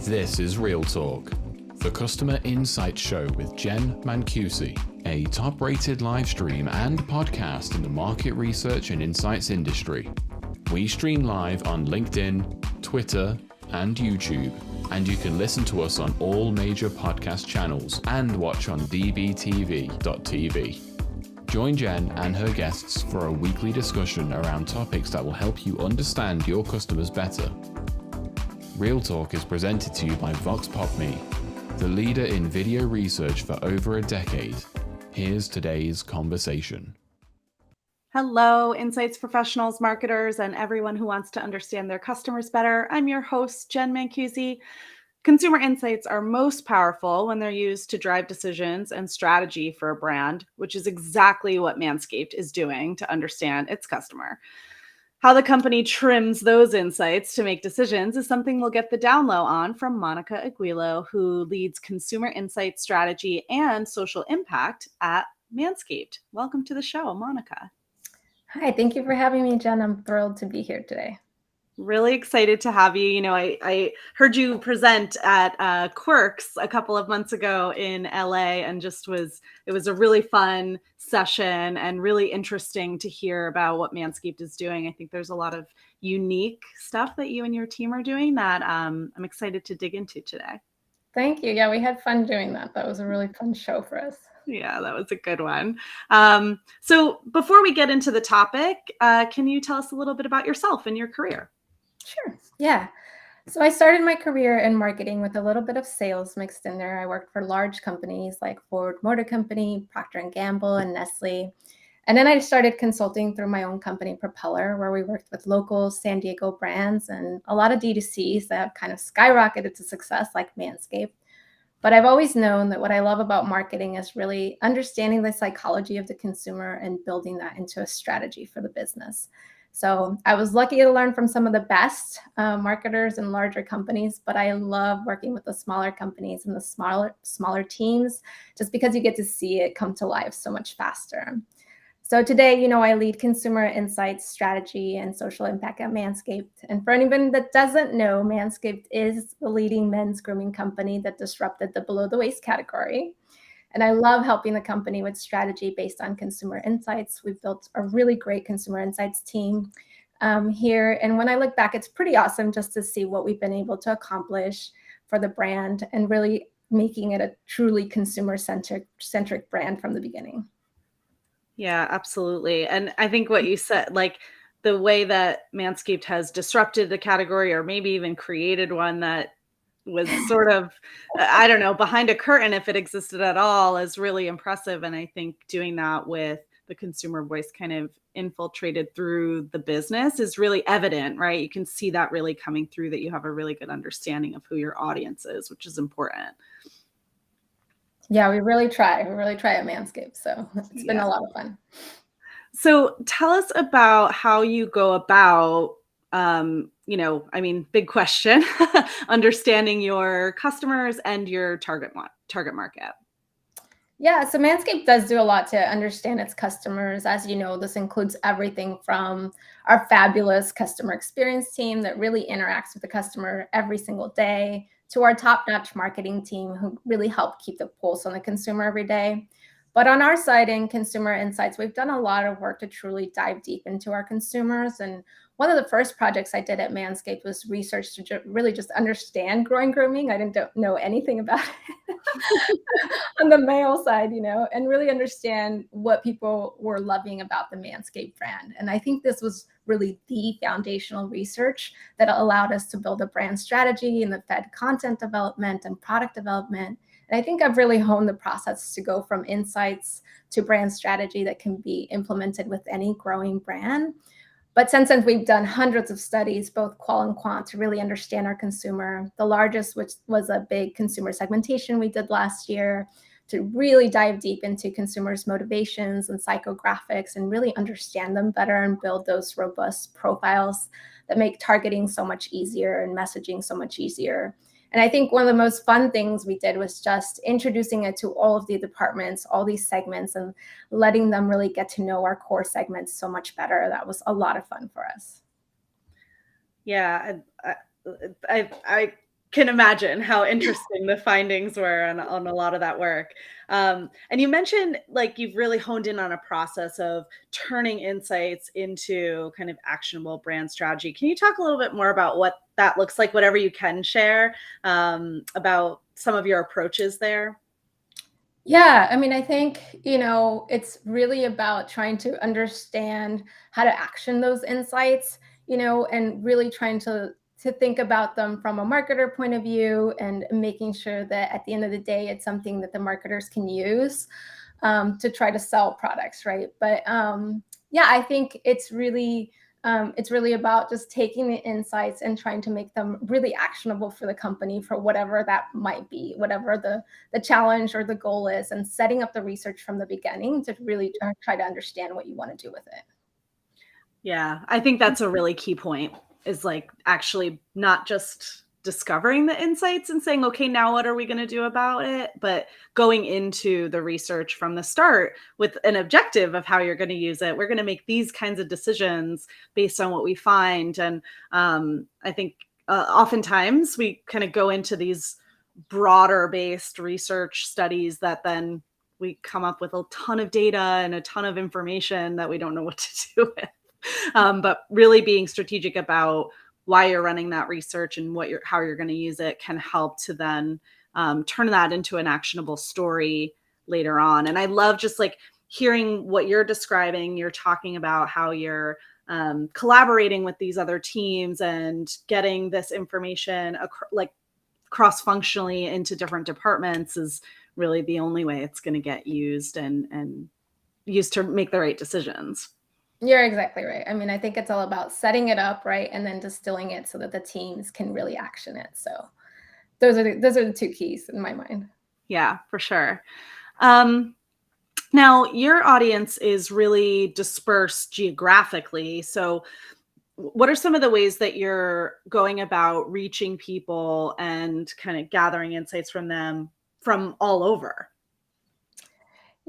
This is Real Talk, the Customer Insight Show with Jen Mancusi, a top-rated live stream and podcast in the market research and insights industry. We stream live on LinkedIn, Twitter, and YouTube, and you can listen to us on all major podcast channels and watch on dbtv.tv. Join Jen and her guests for a weekly discussion around topics that will help you understand your customers better. Real Talk is presented to you by VoxPopMe, the leader in video research for over a decade. Here's today's conversation. Hello, insights professionals, marketers, and everyone who wants to understand their customers better. I'm your host, Jen Mancusi. Consumer insights are most powerful when they're used to drive decisions and strategy for a brand, which is exactly what MANSCAPED is doing to understand its customer. How the company trims those insights to make decisions is something we'll get the down low on from Monica Aguilo, who leads consumer insight strategy and social impact at MANSCAPED. Welcome to the show, Monica. Hi, thank you for having me, Jen. I'm thrilled to be here today. Really excited to have you. You know, I heard you present at Quirks a couple of months ago in LA, and it was a really fun session and really interesting to hear about what MANSCAPED is doing. I think there's a lot of unique stuff that you and your team are doing that I'm excited to dig into today. Thank you. Yeah, we had fun doing that. That was a really fun show for us. Yeah, that was a good one. So before we get into the topic, can you tell us a little bit about yourself and your career? Sure. Yeah. So I started my career in marketing with a little bit of sales mixed in there. I worked for large companies like Ford Motor Company, Procter & Gamble, and Nestle. And then I started consulting through my own company, Propeller, where we worked with local San Diego brands and a lot of D2Cs that have kind of skyrocketed to success like MANSCAPED. But I've always known that what I love about marketing is really understanding the psychology of the consumer and building that into a strategy for the business. So I was lucky to learn from some of the best marketers in larger companies, but I love working with the smaller companies and the smaller teams, just because you get to see it come to life so much faster. So today, I lead consumer insights, strategy, and social impact at MANSCAPED. And for anyone that doesn't know, MANSCAPED is the leading men's grooming company that disrupted the below-the-waist category. And I love helping the company with strategy based on consumer insights. We've built a really great consumer insights team here. And when I look back, it's pretty awesome just to see what we've been able to accomplish for the brand and really making it a truly consumer-centric brand from the beginning. Yeah, absolutely. And I think what you said, like the way that MANSCAPED has disrupted the category or maybe even created one that was sort of, I don't know, behind a curtain, if it existed at all, is really impressive. And I think doing that with the consumer voice kind of infiltrated through the business is really evident, right? You can see that really coming through, that you have a really good understanding of who your audience is, which is important. Yeah, we really try. We really try at MANSCAPED. So it's been a lot of fun. So tell us about how you go about, big question, understanding your customers and your target market. Yeah, so MANSCAPED does do a lot to understand its customers. As you know, this includes everything from our fabulous customer experience team that really interacts with the customer every single day, to our top-notch marketing team who really help keep the pulse on the consumer every day. But on our side in consumer insights, we've done a lot of work to truly dive deep into our consumers. And one of the first projects I did at MANSCAPED was research to really just understand growing grooming. I didn't know anything about it on the male side, and really understand what people were loving about the MANSCAPED brand. And I think this was really the foundational research that allowed us to build a brand strategy and the fed content development and product development. And I think I've really honed the process to go from insights to brand strategy that can be implemented with any growing brand. But since then, we've done hundreds of studies, both qual and quant, to really understand our consumer. The largest, which was a big consumer segmentation we did last year, to really dive deep into consumers' motivations and psychographics and really understand them better and build those robust profiles that make targeting so much easier and messaging so much easier. And I think one of the most fun things we did was just introducing it to all of the departments, all these segments, and letting them really get to know our core segments so much better. That was a lot of fun for us. Yeah, I can imagine how interesting the findings were on a lot of that work. And you mentioned like you've really honed in on a process of turning insights into kind of actionable brand strategy. Can you talk a little bit more about what that looks like, whatever you can share about some of your approaches there? Yeah, I mean, I think, it's really about trying to understand how to action those insights, and really trying to think about them from a marketer point of view and making sure that at the end of the day, it's something that the marketers can use to try to sell products, right? But yeah, I think it's really about just taking the insights and trying to make them really actionable for the company for whatever that might be, whatever the challenge or the goal is, and setting up the research from the beginning to really try to understand what you want to do with it. Yeah, I think that's a really key point is like actually not just discovering the insights and saying, okay, now what are we going to do about it? But going into the research from the start with an objective of how you're going to use it. We're going to make these kinds of decisions based on what we find. And I think oftentimes we kind of go into these broader based research studies that then we come up with a ton of data and a ton of information that we don't know what to do with. But really being strategic about why you're running that research and how you're going to use it can help to then turn that into an actionable story later on. And I love just like hearing what you're describing. You're talking about how you're collaborating with these other teams and getting this information like cross-functionally into different departments is really the only way it's going to get used and used to make the right decisions. You're exactly right. I mean, I think it's all about setting it up, right, and then distilling it so that the teams can really action it. So those are the two keys in my mind. Yeah, for sure. Now, your audience is really dispersed geographically. So, what are some of the ways that you're going about reaching people and kind of gathering insights from them from all over?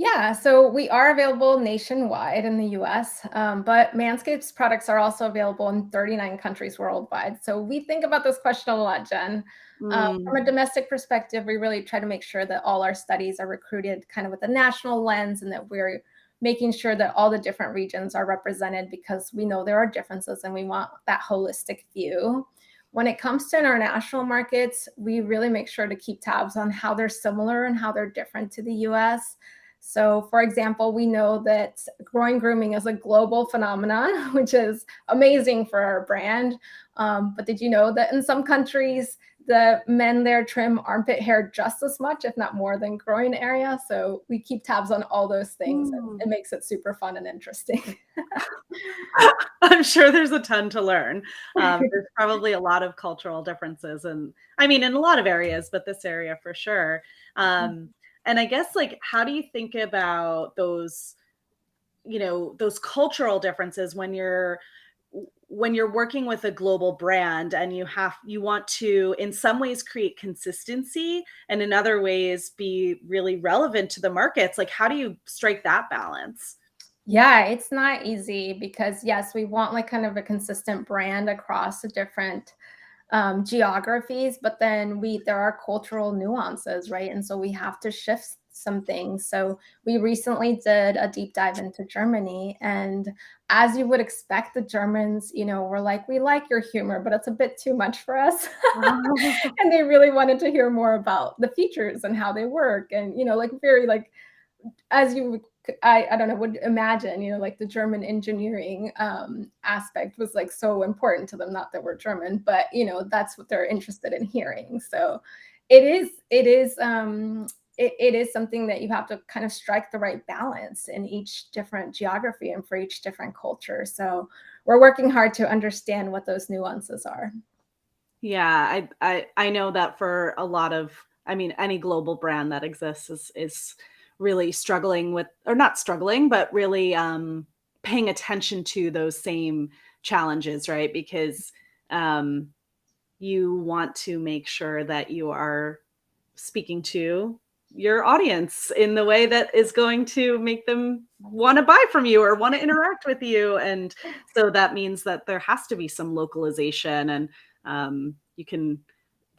Yeah, so we are available nationwide in the US, but Manscaped's products are also available in 39 countries worldwide. So we think about this question a lot, Jen. From Mm, a domestic perspective, we really try to make sure that all our studies are recruited kind of with a national lens and that we're making sure that all the different regions are represented because we know there are differences and we want that holistic view. When it comes to international markets, we really make sure to keep tabs on how they're similar and how they're different to the US. So, for example, we know that grooming is a global phenomenon, which is amazing for our brand. But did you know that in some countries, the men there trim armpit hair just as much, if not more, than groin area? So we keep tabs on all those things, and mm. it makes it super fun and interesting. I'm sure there's a ton to learn. There's probably a lot of cultural differences, and I mean, in a lot of areas, but this area for sure. Um, and I guess, like, how do you think about those, those cultural differences when you're working with a global brand and you want to in some ways create consistency and in other ways be really relevant to the markets? Like, how do you strike that balance? Yeah, it's not easy because yes, we want like kind of a consistent brand across the different geographies, but then there are cultural nuances, right? And so we have to shift some things. So we recently did a deep dive into Germany, and as you would expect, the Germans, were like, "We like your humor, but it's a bit too much for us." And they really wanted to hear more about the features and how they work, and like very like as you would I don't know, would imagine, like the German engineering aspect was like so important to them. Not that we're German, but that's what they're interested in hearing. So it is something that you have to kind of strike the right balance in each different geography and for each different culture. So we're working hard to understand what those nuances are. Yeah, I know that for a lot of, I mean, any global brand that exists is really struggling with, or not struggling, but really paying attention to those same challenges, right? Because um, you want to make sure that you are speaking to your audience in the way that is going to make them want to buy from you or want to interact with you. And so that means that there has to be some localization and you can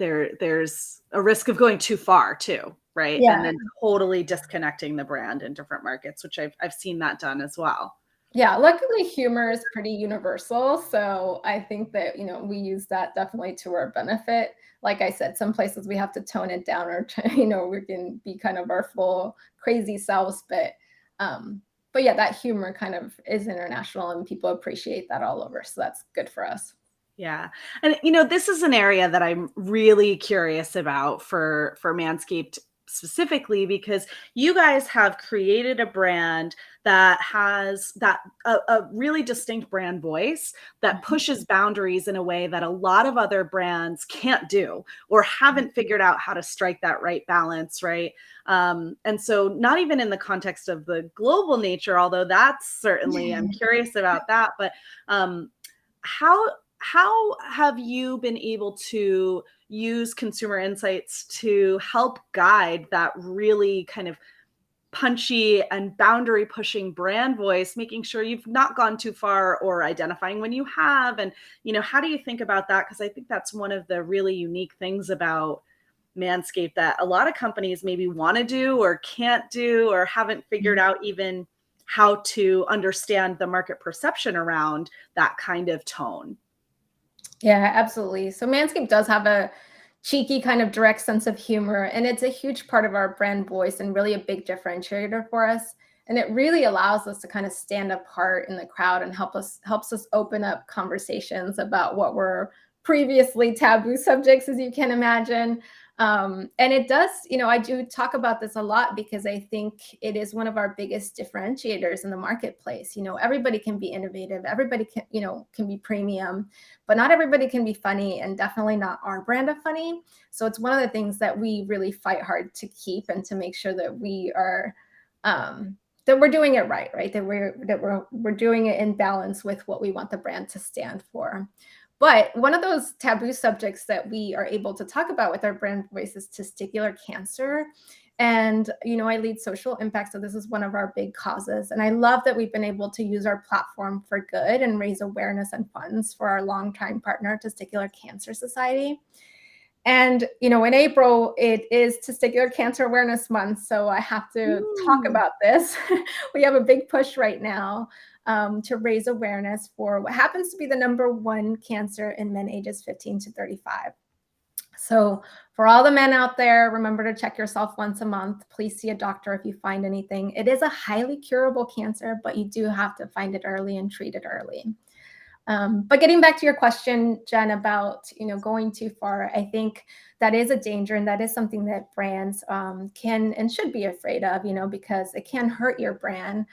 there's a risk of going too far too, right? Yeah. And then totally disconnecting the brand in different markets, which I've seen that done as well. Yeah, luckily humor is pretty universal. So I think that, we use that definitely to our benefit. Like I said, some places we have to tone it down or, we can be kind of our full crazy selves. But yeah, that humor kind of is international and people appreciate that all over. So that's good for us. Yeah. And this is an area that I'm really curious about for Manscaped specifically, because you guys have created a brand that has a really distinct brand voice that pushes boundaries in a way that a lot of other brands can't do or haven't figured out how to strike that right balance, right? And so not even in the context of the global nature, although that's certainly, I'm curious about that, but how have you been able to use consumer insights to help guide that really kind of punchy and boundary pushing brand voice, making sure you've not gone too far or identifying when you have? And, how do you think about that? Because I think that's one of the really unique things about Manscaped that a lot of companies maybe want to do or can't do or haven't figured out even how to understand the market perception around that kind of tone. Yeah, absolutely. So Manscaped does have a cheeky kind of direct sense of humor, and it's a huge part of our brand voice and really a big differentiator for us. And it really allows us to kind of stand apart in the crowd and helps us open up conversations about what were previously taboo subjects, as you can imagine. And it does, I do talk about this a lot because I think it is one of our biggest differentiators in the marketplace. Everybody can be innovative, everybody can be premium, but not everybody can be funny, and definitely not our brand of funny. So it's one of the things that we really fight hard to keep and to make sure that we are that we're doing it right? That we're doing it in balance with what we want the brand to stand for. But one of those taboo subjects that we are able to talk about with our brand voice is testicular cancer. And, I lead social impact. So this is one of our big causes. And I love that we've been able to use our platform for good and raise awareness and funds for our longtime partner, Testicular Cancer Society. And, in April, it is Testicular Cancer Awareness Month. So I have to talk about this. We have a big push right now to raise awareness for what happens to be the #1 cancer in men ages 15 to 35. So for all the men out there, remember to check yourself once a month. Please see a doctor if you find anything. It is a highly curable cancer, but you do have to find it early and treat it early. But getting back to your question, Jen, about going too far, I think that is a danger, and that is something that brands can and should be afraid of, because it can hurt your brand.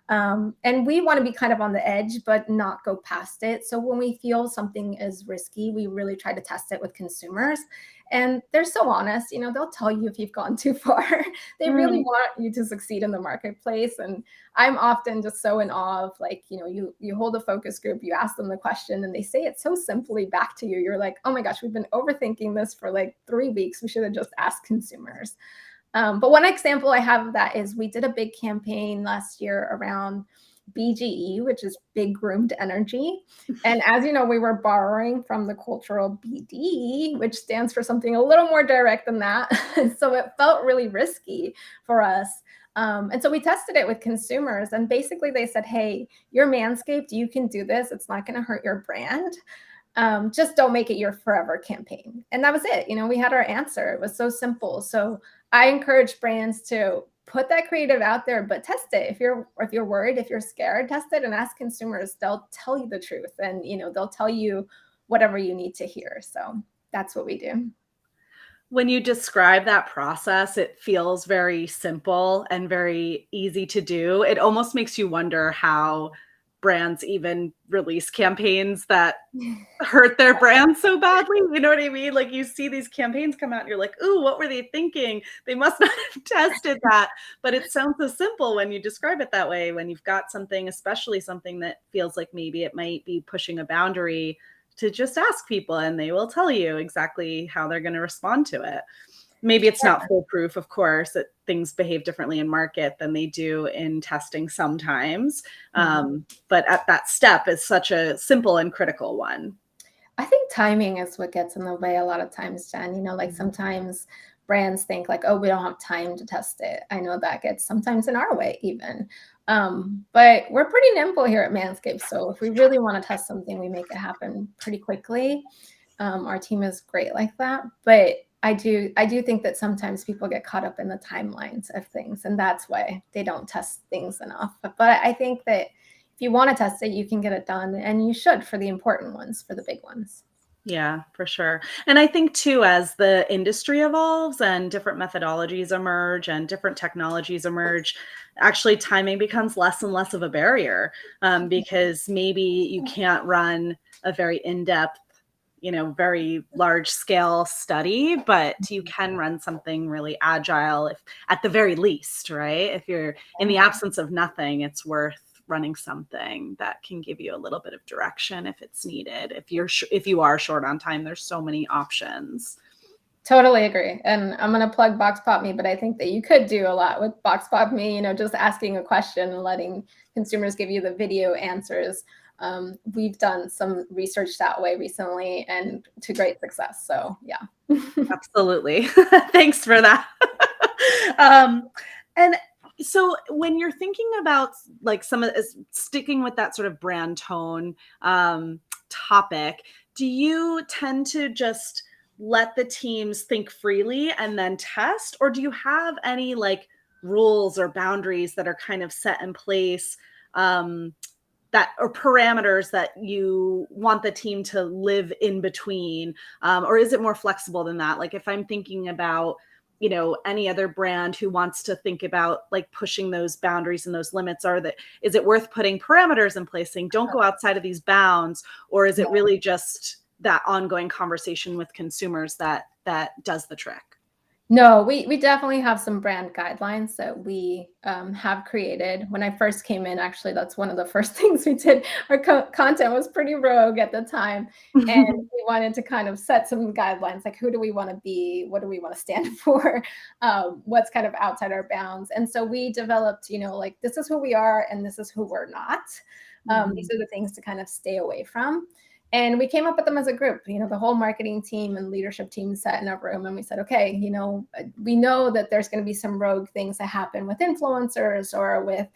And we want to be kind of on the edge, but not go past it. So when we feel something is risky, we really try to test it with consumers. And they're so honest, they'll tell you if you've gone too far. They really want you to succeed in the marketplace. And I'm often just so in awe of, like, you hold a focus group, you ask them the question, and they say it so simply back to you. You're like, oh my gosh, we've been overthinking this for like 3 weeks. We should have just asked consumers. But one example I have of that is we did a big campaign last year around BGE, which is big groomed energy. And as you know, we were borrowing from the cultural BD, which stands for something a little more direct than that. So it felt really risky for us. And so we tested it with consumers, and basically they said, hey, you're Manscaped, you can do this. It's not going to hurt your brand. Just don't make it your forever campaign. And that was it. We had our answer. It was so simple. So I encourage brands to put that creative out there, but test it. If you're worried, if you're scared, test it and ask consumers. They'll tell you the truth, and they'll tell you whatever you need to hear. So that's what we do. When you describe that process, it feels very simple and very easy to do. It almost makes you wonder how brands even release campaigns that hurt their brand so badly. You know what I mean? Like, you see these campaigns come out and you're like, ooh, what were they thinking? They must not have tested that. But it sounds so simple when you describe it that way, when you've got something, especially something that feels like maybe it might be pushing a boundary, to just ask people and they will tell you exactly how they're going to respond to it. Maybe it's not foolproof, of course, that things behave differently in market than they do in testing sometimes. But at that step is such a simple and critical one. I think timing is what gets in the way a lot of times, Jen. Like sometimes brands think like, oh, we don't have time to test it. I know that gets sometimes in our way even. But we're pretty nimble here at Manscaped. So if we really want to test something, we make it happen pretty quickly. Our team is great like that. But I do think that sometimes people get caught up in the timelines of things, and that's why they don't test things enough. But I think that if you want to test it, you can get it done, and you should for the important ones, for the big ones. Yeah, for sure. And I think too, as the industry evolves and different methodologies emerge and different technologies emerge, actually timing becomes less and less of a barrier, because maybe you can't run a very in-depth, very large scale study, but you can run something really agile if at the very least, right? If you're in the absence of nothing, it's worth running something that can give you a little bit of direction if it's needed. If you are short on time, there's so many options. Totally agree. And I'm going to plug Box Pop Me, but I think that you could do a lot with Box Pop Me, just asking a question and letting consumers give you the video answers. We've done some research that way recently and to great success. So yeah. Absolutely. Thanks for that. And so when you're thinking about like sticking with that sort of brand tone topic, do you tend to just let the teams think freely and then test, or do you have any like rules or boundaries that are kind of set in place, that or parameters that you want the team to live in between, or is it more flexible than that? Like if I'm thinking about any other brand who wants to think about like pushing those boundaries and those limits, is it worth putting parameters in place saying don't go outside of these bounds, or is it really just that ongoing conversation with consumers that does the trick? No, we definitely have some brand guidelines that we have created. When I first came in, actually, that's one of the first things we did. Our content was pretty rogue at the time. And we wanted to kind of set some guidelines, like who do we want to be? What do we want to stand for? What's kind of outside our bounds? And so we developed, like this is who we are and this is who we're not. These are the things to kind of stay away from. And we came up with them as a group, the whole marketing team and leadership team sat in a room and we said, okay, we know that there's going to be some rogue things that happen with influencers or with,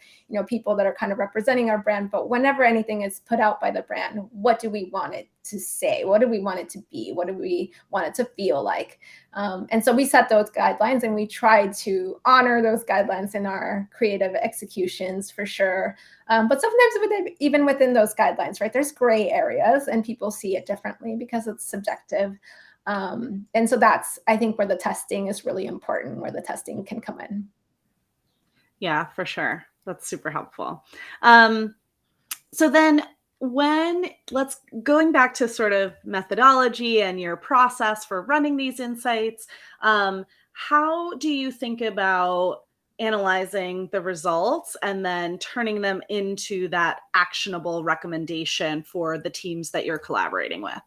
people that are kind of representing our brand. But whenever anything is put out by the brand, what do we want it to say? What do we want it to be? What do we want it to feel like? And so we set those guidelines and we tried to honor those guidelines in our creative executions for sure. But sometimes even within those guidelines, right, there's gray areas and people see it differently because it's subjective. And so that's, I think, where the testing is really important, where the testing can come in. Yeah, for sure. That's super helpful. So then going back to sort of methodology and your process for running these insights, how do you think about analyzing the results and then turning them into that actionable recommendation for the teams that you're collaborating with?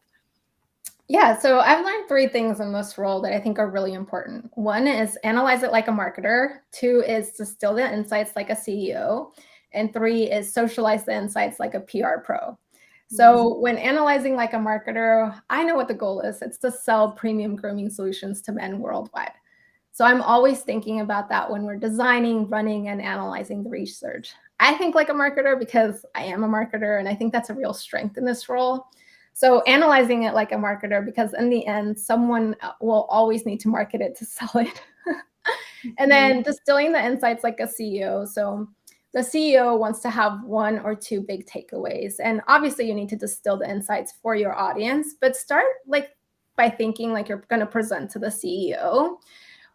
Yeah, so I've learned 3 things in this role that I think are really important. 1 is analyze it like a marketer. 2 is distill the insights like a CEO. And 3 is socialize the insights like a PR pro. So when analyzing like a marketer, I know what the goal is. It's to sell premium grooming solutions to men worldwide. So I'm always thinking about that when we're designing, running, and analyzing the research. I think like a marketer because I am a marketer, and I think that's a real strength in this role. So analyzing it like a marketer, because in the end, someone will always need to market it to sell it. And then distilling the insights like a CEO. So the CEO wants to have 1 or 2 big takeaways. And obviously you need to distill the insights for your audience, but start like by thinking like you're going to present to the CEO.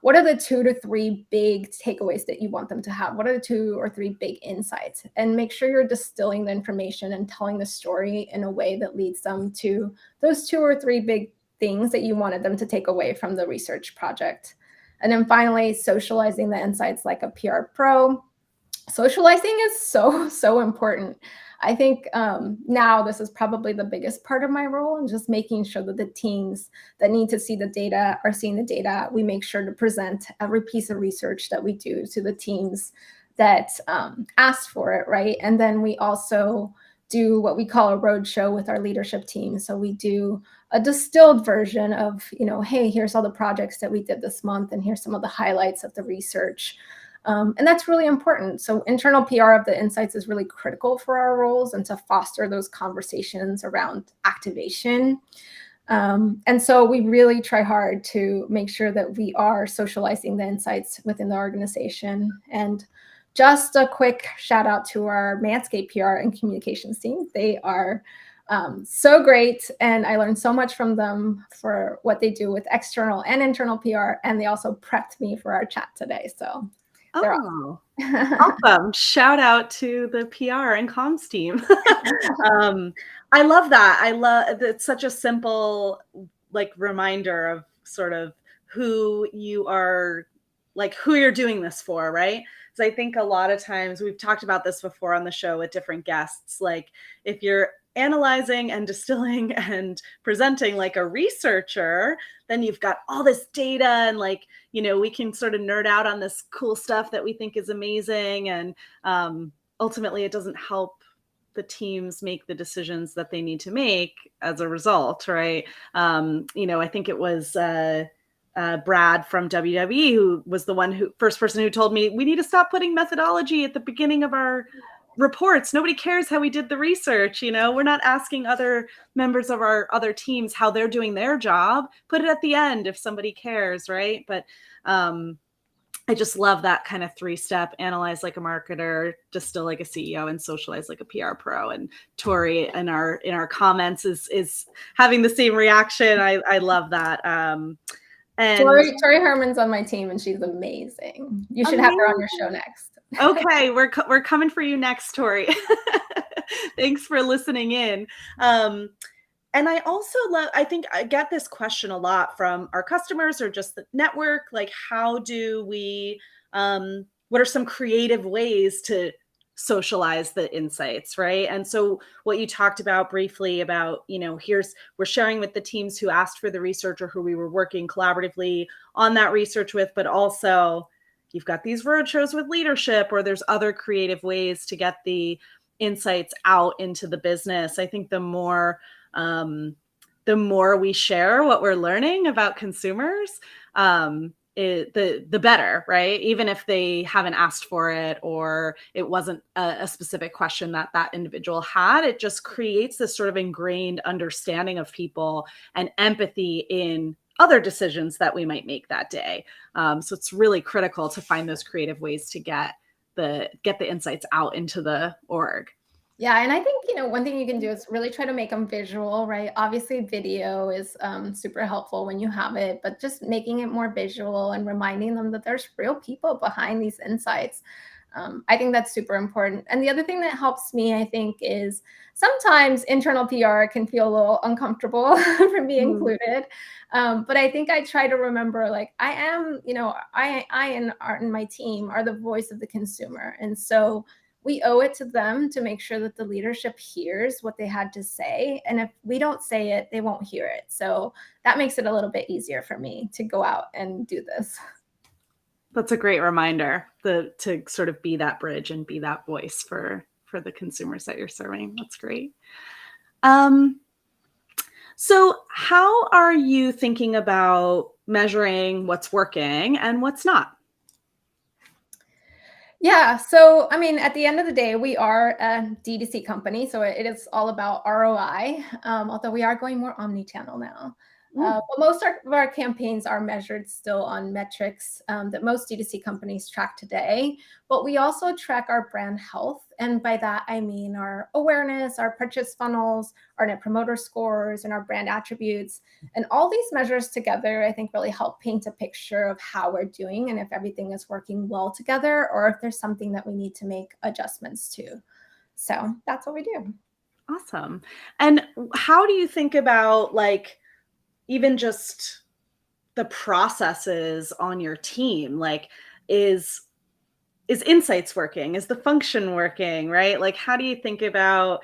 What are the 2 to 3 big takeaways that you want them to have? What are the 2 or 3 big insights? And make sure you're distilling the information and telling the story in a way that leads them to those 2 or 3 big things that you wanted them to take away from the research project. And then finally, socializing the insights like a PR pro. Socializing is so important. I think now this is probably the biggest part of my role, and just making sure that the teams that need to see the data are seeing the data. We make sure to present every piece of research that we do to the teams that ask for it, right? And then we also do what we call a roadshow with our leadership team. So we do a distilled version of, hey, here's all the projects that we did this month, and here's some of the highlights of the research. And that's really important. So internal PR of the insights is really critical for our roles and to foster those conversations around activation. And so we really try hard to make sure that we are socializing the insights within the organization. And just a quick shout out to our MANSCAPED PR and communications team. They are so great, and I learned so much from them for what they do with external and internal PR, and they also prepped me for our chat today. So they're awesome. Awesome. Shout out to the PR and comms team. I love that. It's such a simple reminder of sort of who you're doing this for, right? Because I think a lot of times, we've talked about this before on the show with different guests, like if you're analyzing and distilling and presenting like a researcher, then you've got all this data and we can sort of nerd out on this cool stuff that we think is amazing. And ultimately it doesn't help the teams make the decisions that they need to make as a result, right? I think it was Brad from WWE who was the first person who told me we need to stop putting methodology at the beginning of our reports. Nobody cares how we did the research. We're not asking other members of our other teams how they're doing their job. Put it at the end if somebody cares, right? But I just love that kind of 3-step: analyze like a marketer, distill like a CEO, and socialize like a PR pro. And Tori in our comments is having the same reaction. I love that. And Tori Herman's on my team, and she's amazing. You should have her on your show next. Okay, we're coming for you next, Tori. Thanks for listening in. And I also I think I get this question a lot from our customers or just the network, like how do we, what are some creative ways to socialize the insights, right? And so what you talked about briefly about, we're sharing with the teams who asked for the research or who we were working collaboratively on that research with, but also you've got these roadshows with leadership, or there's other creative ways to get the insights out into the business. I think the more we share what we're learning about consumers, the better, right? Even if they haven't asked for it or it wasn't a specific question that individual had, it just creates this sort of ingrained understanding of people and empathy in other decisions that we might make that day. So it's really critical to find those creative ways to get the insights out into the org. Yeah, and I think, one thing you can do is really try to make them visual, right? Obviously, video is super helpful when you have it, but just making it more visual and reminding them that there's real people behind these insights. I think that's super important. And the other thing that helps me, I think, is sometimes internal PR can feel a little uncomfortable for me included. But I think I try to remember, like, I am, I and my team are the voice of the consumer. And so we owe it to them to make sure that the leadership hears what they had to say. And if we don't say it, they won't hear it. So that makes it a little bit easier for me to go out and do this. That's a great reminder to sort of be that bridge and be that voice for the consumers that you're serving. That's great. So how are you thinking about measuring what's working and what's not? Yeah. So, I mean, at the end of the day, we are a D2C company. So it is all about ROI, although we are going more omni-channel now. But most of our campaigns are measured still on metrics that most D2C companies track today. But we also track our brand health. And by that, I mean our awareness, our purchase funnels, our net promoter scores, and our brand attributes. And all these measures together, I think, really help paint a picture of how we're doing and if everything is working well together or if there's something that we need to make adjustments to. So that's what we do. Awesome. And how do you think about, like, even just the processes on your team? Like, is insights working? Is the function working, right? Like, how do you think about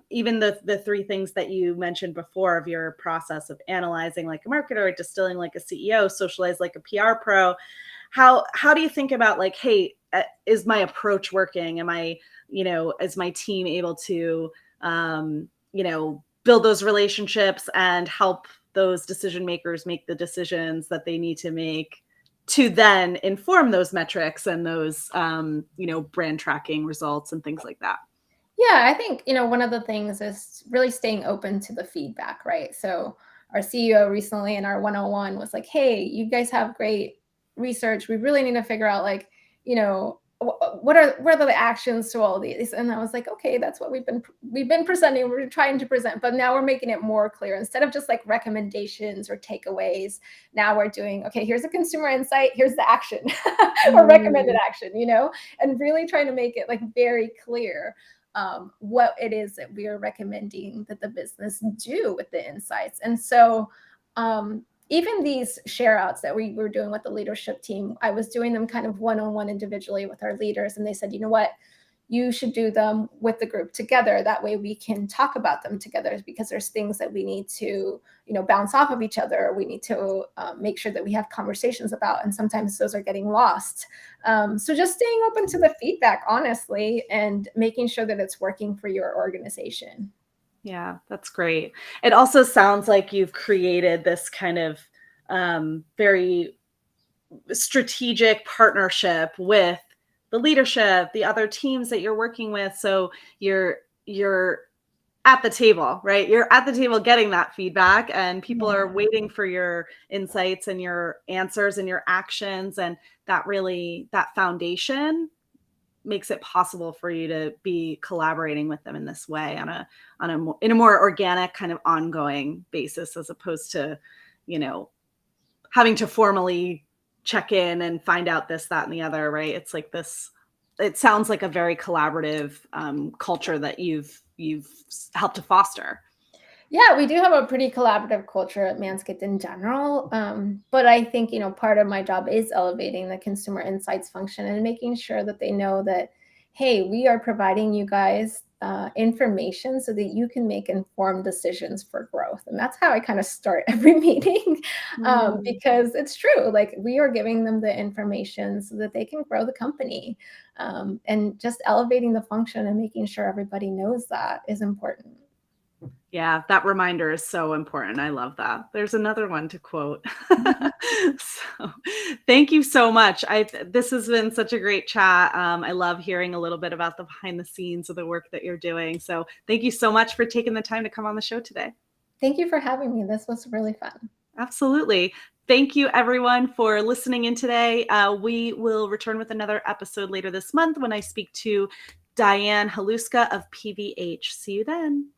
even the 3 things that you mentioned before of your process of analyzing like a marketer, distilling like a CEO, socialize like a PR pro? How do you think about, like, hey, is my approach working? Am I, is my team able to build those relationships and help those decision makers make the decisions that they need to make to then inform those metrics and those, brand tracking results and things like that. Yeah, I think, one of the things is really staying open to the feedback, right? So our CEO recently in our 101 was like, hey, you guys have great research. We really need to figure out what are the actions to all these? And I was like, okay, that's what we've been presenting. We're trying to present, but now we're making it more clear. Instead of just like recommendations or takeaways, now we're doing, okay, here's a consumer insight, here's the action or recommended action, and really trying to make it like very clear what it is that we are recommending that the business do with the insights. And so even these share outs that we were doing with the leadership team, I was doing them kind of one-on-one individually with our leaders. And they said, you know what, you should do them with the group together. That way we can talk about them together, because there's things that we need to, bounce off of each other. We need to make sure that we have conversations about, and sometimes those are getting lost. So just staying open to the feedback, honestly, and making sure that it's working for your organization. Yeah, that's great. It also sounds like you've created this kind of very strategic partnership with the leadership, the other teams that you're working with. So you're at the table, right? You're at the table getting that feedback, and people are waiting for your insights and your answers and your actions. And that foundation makes it possible for you to be collaborating with them in this way in a more organic kind of ongoing basis, as opposed to, having to formally check in and find out this, that, and the other, right? It's like this, it sounds like a very collaborative culture that you've helped to foster. Yeah, we do have a pretty collaborative culture at MANSCAPED in general. But I think, part of my job is elevating the consumer insights function and making sure that they know that, hey, we are providing you guys information so that you can make informed decisions for growth. And that's how I kind of start every meeting, because it's true. Like, we are giving them the information so that they can grow the company, and just elevating the function and making sure everybody knows that is important. Yeah, that reminder is so important. I love that. There's another one to quote. So thank you so much. This has been such a great chat. I love hearing a little bit about the behind the scenes of the work that you're doing. So thank you so much for taking the time to come on the show today. Thank you for having me. This was really fun. Absolutely. Thank you, everyone, for listening in today. We will return with another episode later this month when I speak to Diane Haluska of PVH. See you then.